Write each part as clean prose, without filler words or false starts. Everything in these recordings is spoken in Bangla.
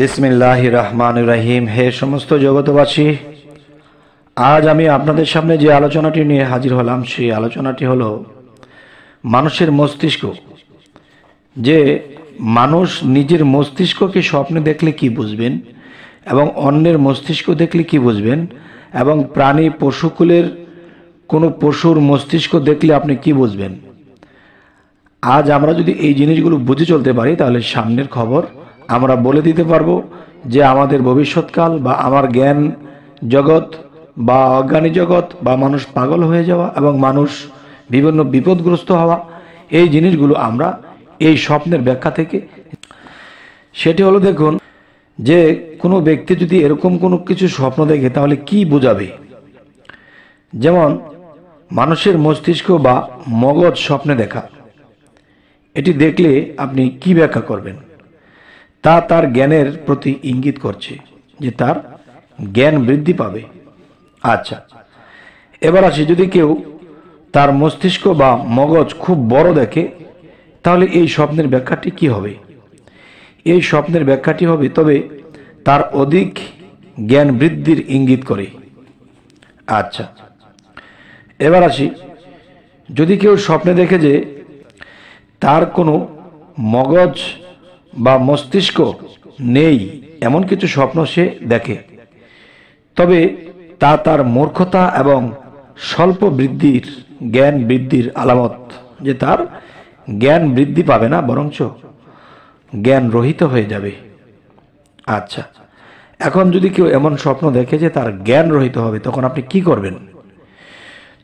বিসমিল্লাহির রহমানির রহিম। হে সমস্ত জগতবাসী, আজ আমি আপনাদের সামনে যে আলোচনাটি নিয়ে হাজির হলাম সেই আলোচনাটি হলো মানুষের মস্তিষ্ক। যে মানুষ নিজের মস্তিষ্ককে স্বপ্নে দেখলে কি বুঝবেন এবং অন্যের মস্তিষ্ক দেখলে কি বুঝবেন, এবং প্রাণী পশুকুলের কোনো পশুর মস্তিষ্ক দেখলে আপনি কি বুঝবেন। আজ আমরা যদি এই জিনিসগুলো বুঝে চলতে পারি তাহলে সামনের খবর আমরা বলে দিতে পারবো যে আমাদের ভবিষ্যৎকাল বা আমার জ্ঞান জগৎ বা অজ্ঞানী জগৎ বা মানুষ পাগল হয়ে যাওয়া এবং মানুষ বিভিন্ন বিপদগ্রস্ত হওয়া, এই জিনিসগুলো আমরা এই স্বপ্নের ব্যাখ্যা থেকে। সেটি হলো, দেখুন, যে কোনো ব্যক্তি যদি এরকম কোনো কিছু স্বপ্ন দেখে তাহলে কি বোঝাবে। যেমন মানুষের মস্তিষ্ক বা মগজ স্বপ্নে দেখা, এটি দেখলে আপনি কি ব্যাখ্যা করবেন? তা তার জ্ঞানের প্রতি ইঙ্গিত করছে যে তার জ্ঞান বৃদ্ধি পাবে। আচ্ছা, এবার আসি, যদি কেউ তার মস্তিষ্ক বা মগজ খুব বড় দেখে তাহলে এই স্বপ্নের ব্যাখ্যাটি কি হবে? এই স্বপ্নের ব্যাখ্যাটি হবে তবে তার অধিক জ্ঞান বৃদ্ধির ইঙ্গিত করে। আচ্ছা, এবার আসি, যদি কেউ স্বপ্নে দেখে যে তার কোনো মগজ বা মস্তিষ্ক নেই, এমন কিছু স্বপ্ন সে দেখে, তবে তা তার মূর্খতা এবং স্বল্প বৃদ্ধির জ্ঞান বৃদ্ধির আলামত, যে তার জ্ঞান বৃদ্ধি পাবে না, বরঞ্চ জ্ঞান রহিত হয়ে যাবে। আচ্ছা, এখন যদি কেউ এমন স্বপ্ন দেখে যে তার জ্ঞান রহিত হবে, তখন আপনি কি করবেন?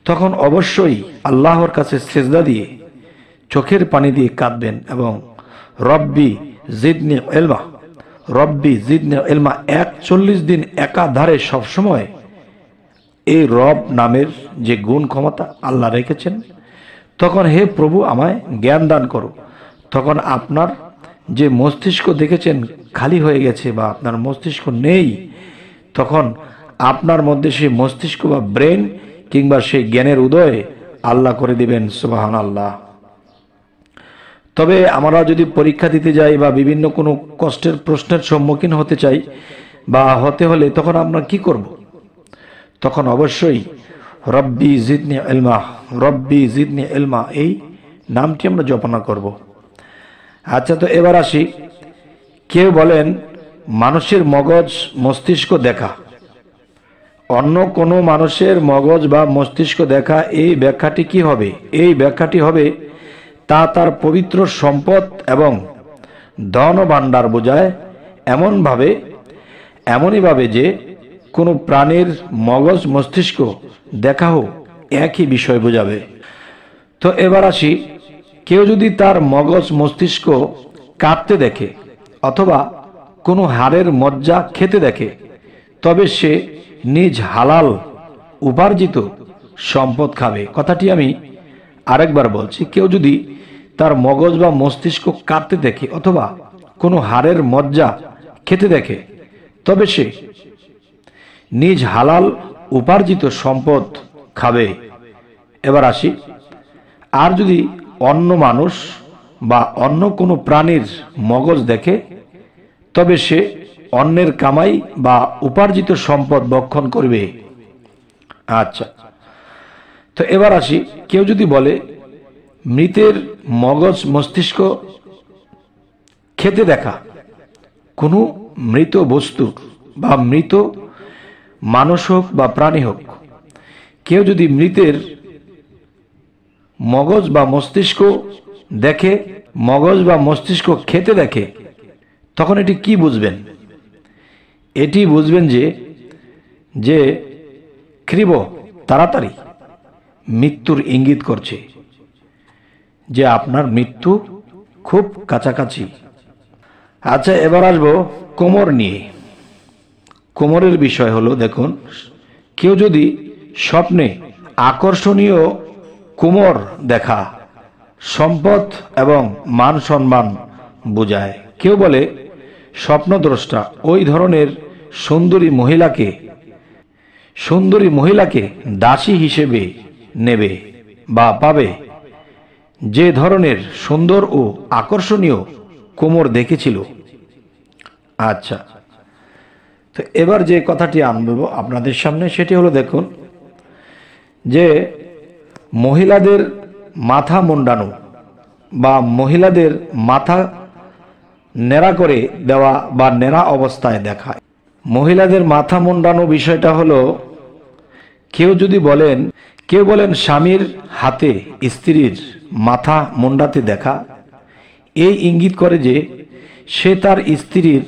তখন অবশ্যই আল্লাহর কাছে সেজদা দিয়ে চোখের পানি দিয়ে কাঁদবেন এবং রব্বি জিদনি ইলমা, রব্বি জিদনি ইলমা 41 দিন একাধারে সবসময় এই রব নামের যে গুণ ক্ষমতা আল্লাহ রেখেছেন, তখন হে প্রভু আমায় জ্ঞান দান করো। তখন আপনার যে মস্তিষ্ক দেখেছেন খালি হয়ে গেছে বা আপনার মস্তিষ্ক নেই, তখন আপনার মধ্যে সেই মস্তিষ্ক বা ব্রেন কিংবা সেই জ্ঞানের উদয় আল্লাহ করে দিবেন। সুবহানাল্লাহ। তবে আমরা যদি পরীক্ষা দিতে যাই বা বিভিন্ন কোনো কষ্টের প্রশ্নের সম্মুখীন হতে চাই বা হতে হলে, তখন আমরা কি করব? তখন অবশ্যই রব্বি জিদনি ইলমা, রব্বি জিদনি ইলমা, এই নামটি আমরা জপনা করব। আচ্ছা, তো এবার আসি, কেউ বলেন মানুষের মগজ মস্তিষ্ক দেখা, অন্য কোনো মানুষের মগজ বা মস্তিষ্ক দেখা, এই ব্যাখ্যাটি কি হবে? এই ব্যাখ্যাটি হবে তা তার পবিত্র সম্পদ এবং ধন ভাণ্ডার বোঝায়, এমনইভাবে যে কোনো প্রাণীর মগজ মস্তিষ্ক দেখাও একই বিষয় বোঝাবে। তো এবার আসি, কেউ যদি তার মগজ মস্তিষ্ক কাঁপতে দেখে অথবা কোনো হাড়ের মজ্জা খেতে দেখে, তবে সে নিজ হালাল উপার্জিত সম্পদ খাবে। কথাটি আমি আরেকবার বলছি, কেউ যদি তার মগজ বা মস্তিষ্ক কাঁপতে দেখে অথবা কোনো হাড়ের মজ্জা খেতে দেখে, তবে সে নিজ হালাল উপার্জিত সম্পদ খাবে। এবার আসি, আর যদি অন্য মানুষ বা অন্য কোনো প্রাণীর মগজ দেখে, তবে সে অন্যের কামাই বা উপার্জিত সম্পদ ভক্ষণ করবে। আচ্ছা, তো এবার আসি, কেউ যদি বলে মৃতের মগজ মস্তিষ্ক খেতে দেখা কোনো মৃত বস্তু বা মৃত মানুষ হোক বা প্রাণী হোক, কেউ যদি মৃতের মগজ বা মস্তিষ্ক দেখে, মগজ বা মস্তিষ্ক খেতে দেখে, তখন এটি কি বুঝবেন? এটি বুঝবেন যে কৃব তাড়াতাড়ি মৃত্যুর ইঙ্গিত করছে, যে আপনার মৃত্যু খুব কাছাকাছি। আচ্ছা, এবার আসবো কোমর নিয়ে। কোমরের বিষয় হলো, দেখুন, কেউ যদি স্বপ্নে আকর্ষণীয় কোমর দেখা সম্পদ এবং মান সম্মান বোঝায়। কেউ বলে স্বপ্নদ্রষ্টা ওই ধরনের সুন্দরী মহিলাকে দাসী হিসেবে নেবে বা পাবে, যে ধরনের সুন্দর ও আকর্ষণীয় কোমর দেখেছিল। আচ্ছা, তো এবার যে কথাটি আনবো আপনাদের সামনে সেটি হলো, দেখুন যে মহিলাদের মাথা মুন্ডানো বা মহিলাদের মাথা নেড়া করে দেওয়া বা নেড়া অবস্থায় দেখা। মহিলাদের মাথা মুন্ডানো বিষয়টা হলো, কেউ বলেন স্বামীর হাতে স্ত্রীর মাথা মুন্ডাতে দেখা, এই ইঙ্গিত করে যে সে তার স্ত্রীর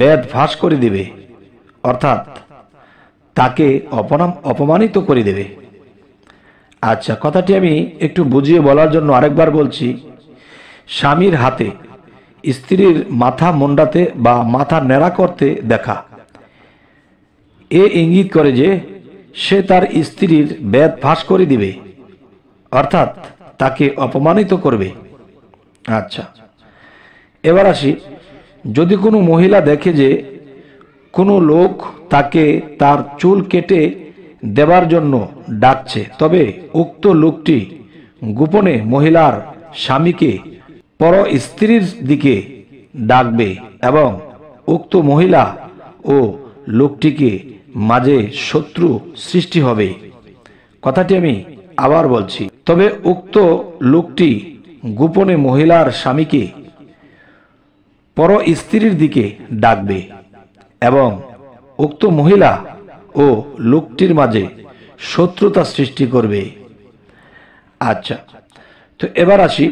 বেদ ফাঁস করে দেবে, অর্থাৎ তাকে অপমানিত করে দেবে। আচ্ছা, কথাটি আমি একটু বুঝিয়ে বলার জন্য আরেকবার বলছি। স্বামীর হাতে স্ত্রীর মাথা মুন্ডাতে বা মাথা নেড়া করতে দেখা, এ ইঙ্গিত করে যে সে তার স্ত্রীর বেদ ফাঁস করে দিবে, অর্থাৎ তাকে অপমানিত করবে। আচ্ছা, এবার আসি, যদি কোনো মহিলা দেখে যে কোনো লোক তাকে তার চুল কেটে দেবার জন্য ডাকছে, তবে উক্ত লোকটি গোপনে মহিলার স্বামীকে পর স্ত্রীর দিকে ডাকবে এবং উক্ত মহিলা ও লোকটিকে মাঝে শত্রু সৃষ্টি হবে। কথাটি আমি আবার বলছি, তবে উক্ত লোকটি গোপনে মহিলার স্বামীকে পর স্ত্রীর দিকে ডাকবে এবং উক্ত মহিলা ও লোকটির মাঝে শত্রুতা সৃষ্টি করবে। আচ্ছা, তো এবার আসি,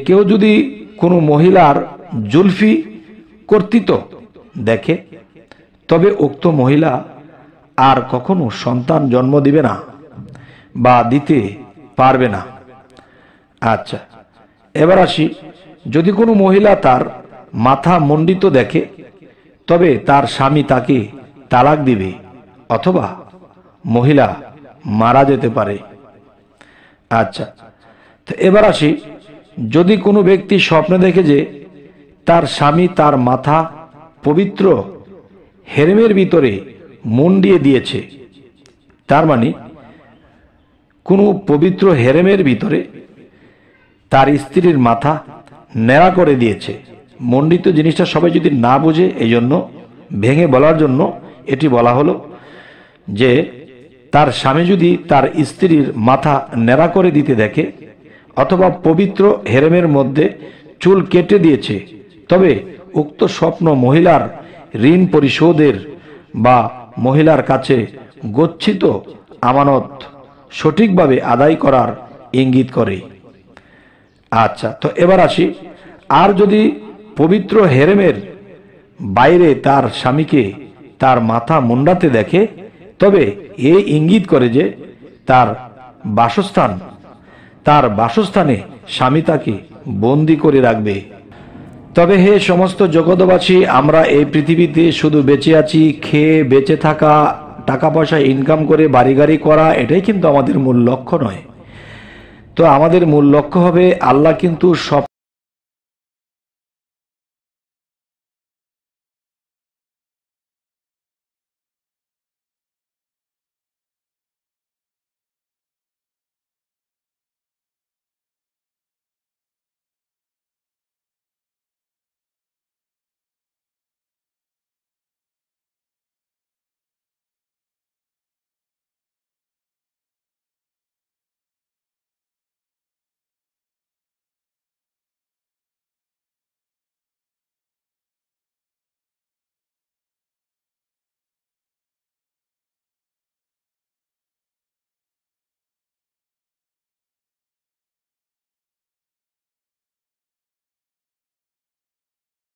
কেউ যদি কোনো মহিলার জুলফি কর্তৃত্ব দেখে, তবে উক্ত মহিলা আর কখনো সন্তান জন্ম দিবে না বা দিতে পারবে না। আচ্ছা, এবার আসি, যদি কোনো মহিলা তার মাথা মণ্ডিত দেখে, তবে তার স্বামী তাকে তালাক দিবে অথবা মহিলা মারা যেতে পারে। আচ্ছা, তো এবার আসি, যদি কোনো ব্যক্তি স্বপ্নে দেখে যে তার স্বামী তার মাথা পবিত্র হেরেমের ভিতরে মুন্ডিয়ে দিয়েছে, তার মানে কোনো পবিত্র হেরেমের ভিতরে তার স্ত্রীর মাথা নেড়া করে দিয়েছে। মণ্ডিত জিনিসটা সবাই যদি না বুঝে, এই জন্য ভেঙে বলার জন্য এটি বলা হলো যে তার স্বামী যদি তার স্ত্রীর মাথা নেড়া করে দিতে দেখে অথবা পবিত্র হেরেমের মধ্যে চুল কেটে দিয়েছে, তবে উক্ত স্বপ্ন মহিলার ঋণ পরিশোধের বা মহিলার কাছে গচ্ছিত আমানত সঠিকভাবে আদায় করার ইঙ্গিত করে। আচ্ছা, তো এবার আসি, আর যদি পবিত্র হেরেমের বাইরে তার স্বামীকে তার মাথা মুন্ডাতে দেখে, তবে এই ইঙ্গিত করে যে তার বাসস্থানে স্বামী তাকে বন্দী করে রাখবে। তবে হে সমস্ত জগৎবাসী, আমরা এই পৃথিবীতে শুধু বেঁচে আছি, খেয়ে বেঁচে থাকা, টাকা পয়সা ইনকাম করে বাড়ি গাড়ি করা, এটাই কিন্তু আমাদের মূল লক্ষ্য নয়। তো আমাদের মূল লক্ষ্য হবে, আল্লাহ কিন্তু সব